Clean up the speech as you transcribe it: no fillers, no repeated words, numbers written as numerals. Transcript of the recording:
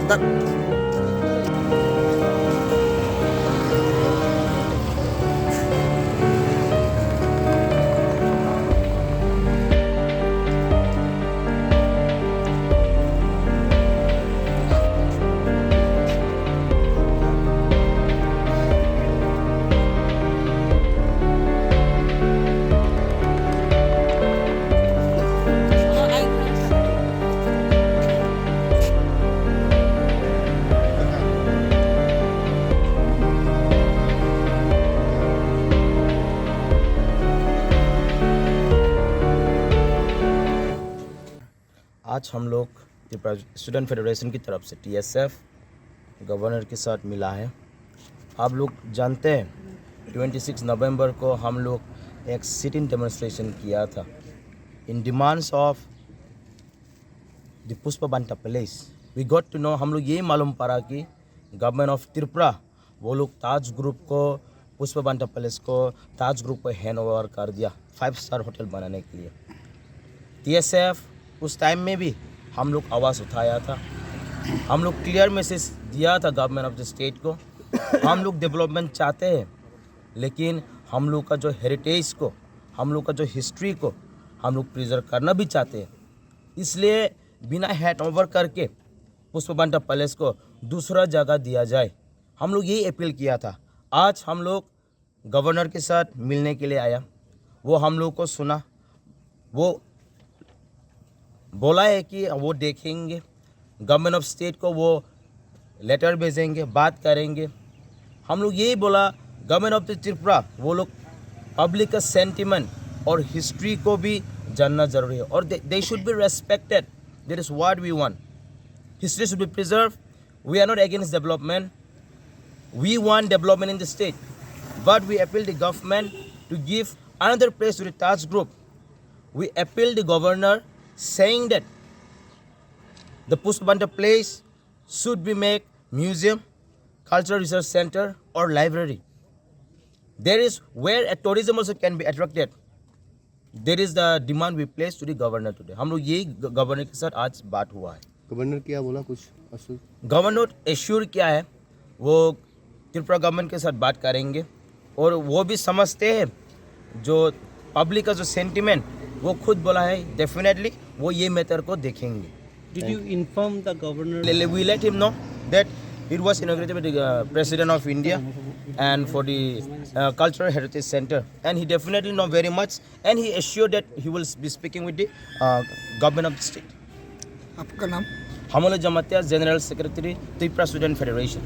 आज हम लोग त्रिपुरा स्टूडेंट फेडरेशन की तरफ से TSF गवर्नर के साथ मिला है। आप लोग जानते हैं 26 नवंबर को हम लोग एक सिटिंग डेमोन्स्ट्रेशन किया था in demands of the Pushpabanta palace. We got to know, हम लोग यही मालूम पड़ा कि गवर्नमेंट ऑफ त्रिपुरा वो लोग ताज ग्रुप को पुष्पबंटा पैलेस को ताज ग्रुप को हैंड ओवर कर दिया 5 स्टार होटल बनाने के लिए। TSF उस टाइम में भी हम लोग आवाज़ उठाया था, हम लोग क्लियर मैसेज दिया था गवर्नमेंट ऑफ द स्टेट को। हम लोग डेवलपमेंट चाहते हैं, लेकिन हम लोग का जो हेरिटेज को, हम लोग का जो हिस्ट्री को हम लोग प्रिजर्व करना भी चाहते हैं। इसलिए बिना हैंड ओवर करके पुष्पबंटा पैलेस को दूसरा जगह दिया जाए, हम लोग यही अपील किया था। आज हम लोग गवर्नर के साथ मिलने के लिए आया, वो हम लोग को सुना, वो बोला है कि वो देखेंगे, गवर्नमेंट ऑफ स्टेट को वो लेटर भेजेंगे, बात करेंगे। हम लोग यही बोला गवर्नमेंट ऑफ द त्रिपुरा वो लोग पब्लिक का सेंटिमेंट और हिस्ट्री को भी जानना जरूरी है और they should be respected. That is what we want. History should be preserve. We are not against development, we want development in the state, but we appeal the government to give another place to the Taj group. We appeal the governor saying that the Pushpabanta place should be made museum, cultural research center or library. There is where a tourism also can be attracted. There is the demand we place to the governor today. हम लोग यही governor के साथ आज बात हुआ है। Governor क्या बोला कुछ अश्योर? गवर्नर एश्योर क्या है, वो त्रिपुरा गवर्नमेंट के साथ बात करेंगे और वो भी समझते हैं जो पब्लिक का जो सेंटिमेंट वो खुद बोला है, डेफिनेटली वो ये मैटर को देखेंगे। Did you inform the governor? We let him know that it was inaugurated by the President of India and for the Cultural Heritage Center, and he definitely know very much, and he assured that he will be speaking with the government of the state. आपका नाम? Hamala Jamatia, General Secretary, Tripura Student Federation.